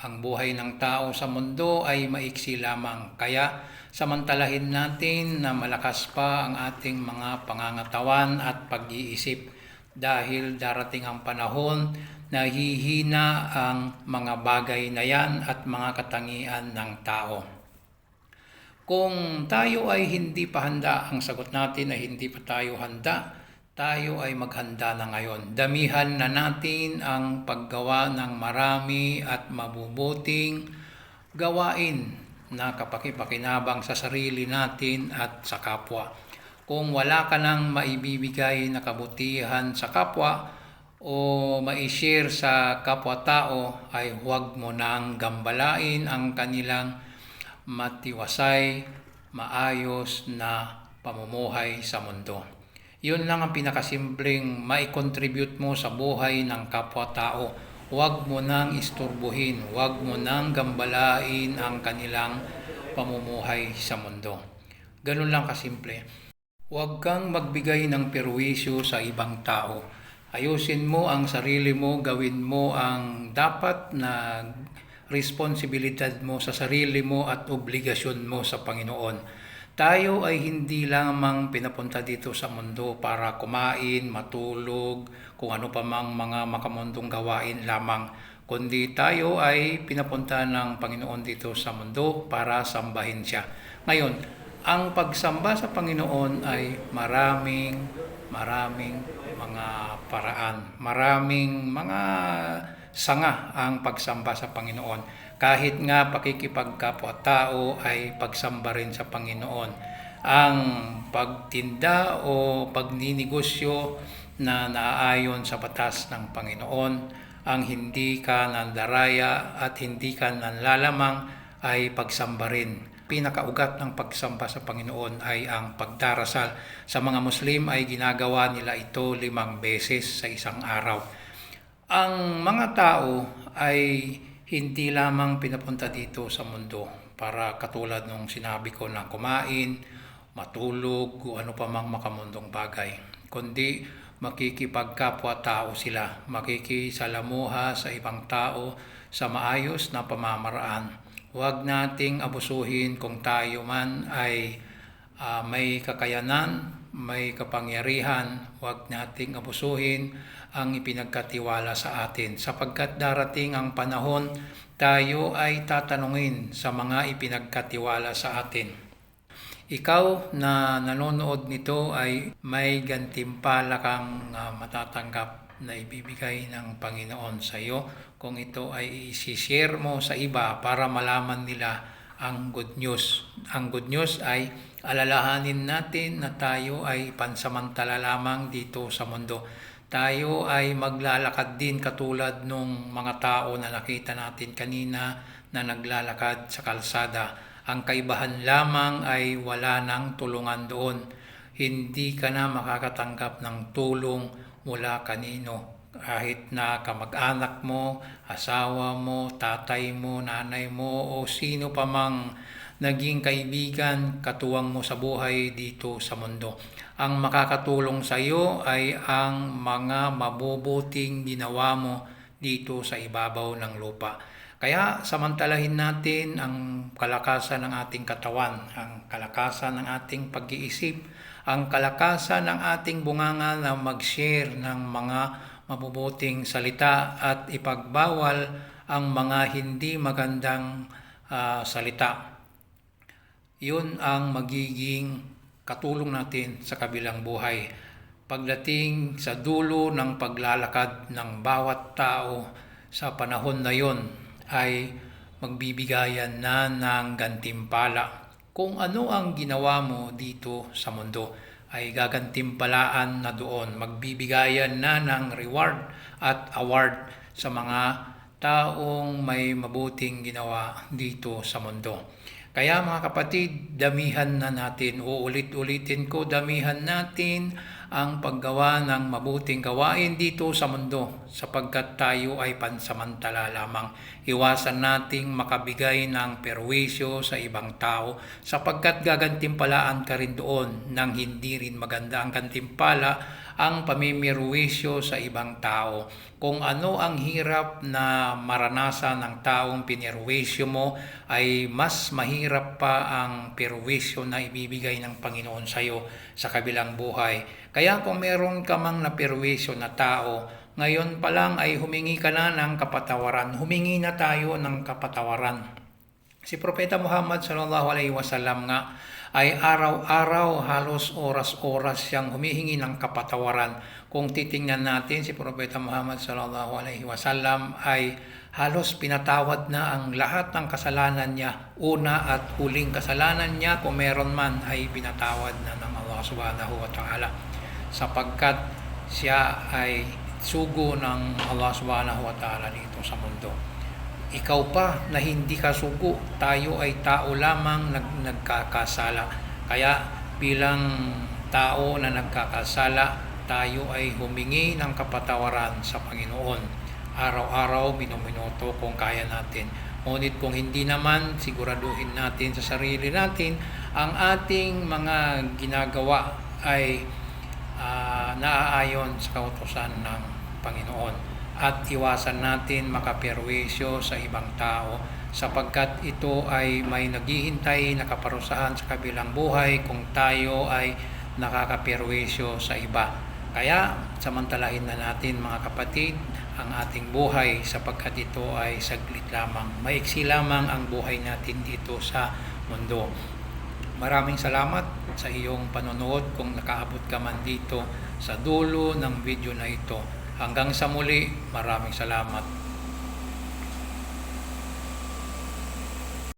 Ang buhay ng tao sa mundo ay maiksi lamang, kaya samantalahin natin na malakas pa ang ating mga pangangatawan at pag-iisip dahil darating ang panahon na hihina ang mga bagay na yan at mga katangian ng tao. Kung tayo ay hindi pa handa, ang sagot natin ay hindi pa tayo handa, tayo ay maghanda na ngayon. Damihan na natin ang paggawa ng marami at mabubuting gawain na kapakipakinabang sa sarili natin at sa kapwa. Kung wala ka nang maibibigay na kabutihan sa kapwa o mai-share sa kapwa-tao, ay huwag mo nang gambalain ang kanilang matiwasay, maayos na pamumuhay sa mundo. Yun lang ang pinakasimpleng mai-contribute mo sa buhay ng kapwa-tao. Huwag mo nang isturbuhin, huwag mo nang gambalain ang kanilang pamumuhay sa mundo. Ganun lang kasimple. Huwag kang magbigay ng perwisyo sa ibang tao. Ayusin mo ang sarili mo, gawin mo ang dapat na responsibilidad mo sa sarili mo at obligasyon mo sa Panginoon. Tayo ay hindi lamang pinapunta dito sa mundo para kumain, matulog, kung ano pa mang mga makamundong gawain lamang, kundi tayo ay pinapunta ng Panginoon dito sa mundo para sambahin siya. Ngayon, ang pagsamba sa Panginoon ay maraming mga paraan, maraming mga sanga ang pagsamba sa Panginoon. Kahit nga pakikipagkapwa-tao ay pagsamba rin sa Panginoon. Ang pagtinda o pagninegosyo na naaayon sa batas ng Panginoon, ang hindi ka nandaraya at hindi ka nanlalamang ay pagsamba rin. Pinakaugat ng pagsamba sa Panginoon ay ang pagdarasal. Sa mga Muslim ay ginagawa nila ito 5 beses sa isang araw. Ang mga tao ay hindi lamang pinapunta dito sa mundo para katulad nung sinabi ko na kumain, matulog, o ano pa mang makamundong bagay, kundi makikipagkapwa-tao sila, makikisalamuha sa ibang tao sa maayos na pamamaraan. Huwag nating abusuhin kung tayo man ay may kakayanan, may kapangyarihan. Huwag nating abusuhin ang ipinagkatiwala sa atin, sapagkat darating ang panahon tayo ay tatanungin sa mga ipinagkatiwala sa atin. Ikaw na nanonood nito ay may gantimpala kang matatanggap na ibibigay ng Panginoon sa iyo kung ito ay i-share mo sa iba para malaman nila ang good news. Ang good news ay alalahanin natin na tayo ay pansamantala lamang dito sa mundo. Tayo ay maglalakad din katulad nung mga tao na nakita natin kanina na naglalakad sa kalsada. Ang kaibahan lamang ay wala nang tulungan doon. Hindi ka na makakatanggap ng tulong mula kanino. Kahit na kamag-anak mo, asawa mo, tatay mo, nanay mo, o sino pa mang naging kaibigan, katuwang mo sa buhay dito sa mundo. Ang makakatulong sa iyo ay ang mga mabubuting ginawa mo dito sa ibabaw ng lupa. Kaya samantalahin natin ang kalakasan ng ating katawan, ang kalakasan ng ating pag-iisip, ang kalakasan ng ating bunganga na mag-share ng mga mabubuting salita at ipagbawal ang mga hindi magandang salita. Yun ang magiging katulong natin sa kabilang buhay. Pagdating sa dulo ng paglalakad ng bawat tao sa panahon na yon ay magbibigayan na ng gantimpala. Kung ano ang ginawa mo dito sa mundo ay gagantimpalaan na doon. Magbibigayan na ng reward at award sa mga taong may mabuting ginawa dito sa mundo. Kaya mga kapatid, damihan na natin, uulit-ulitin ko, damihan natin ang paggawa ng mabuting gawain dito sa mundo sapagkat tayo ay pansamantala lamang. Iwasan nating makabigay ng perwisyo sa ibang tao sapagkat gagantimpalaan ka rin doon nang hindi rin maganda ang gantimpala ang pamimirwisyo sa ibang tao. kung ano ang hirap na maranasan ng taong pinerwisyo mo, ay mas mahirap pa ang perwisyo na ibibigay ng Panginoon sa iyo sa kabilang buhay. Kaya kung meron ka mang naperwisyo na tao, ngayon pa lang ay humingi ka na ng kapatawaran. Humingi na tayo ng kapatawaran. Si Propeta Muhammad sallallahu alaihi wasallam nga ay araw-araw, halos oras-oras siyang humihingi ng kapatawaran. Kung titingnan natin, si Propeta Muhammad sallallahu alaihi wasallam ay halos pinatawad na ang lahat ng kasalanan niya. Una at huling kasalanan niya, kung meron man, ay pinatawad na ng Allah subhanahu wa ta'ala. Sapagkat siya ay sugo ng Allah subhanahu wa ta'ala dito sa mundo. Ikaw pa na hindi ka sugo, tayo ay tao lamang nagkakasala. Kaya bilang tao na nagkakasala, tayo ay humingi ng kapatawaran sa Panginoon. Araw-araw, minuminuto kung kaya natin. Ngunit kung hindi naman, siguraduhin natin sa sarili natin, ang ating mga ginagawa ay naaayon sa kautusan ng Panginoon. At iwasan natin makaperwisyo sa ibang tao sapagkat ito ay may naghihintay na kaparusahan sa kabilang buhay kung tayo ay nakakaperwisyo sa iba. Kaya samantalahin na natin mga kapatid ang ating buhay sapagkat ito ay saglit lamang. Maiksi lamang ang buhay natin dito sa mundo. Maraming salamat sa iyong panonood kung nakaabot ka man dito sa dulo ng video na ito. Hanggang sa muli, maraming salamat.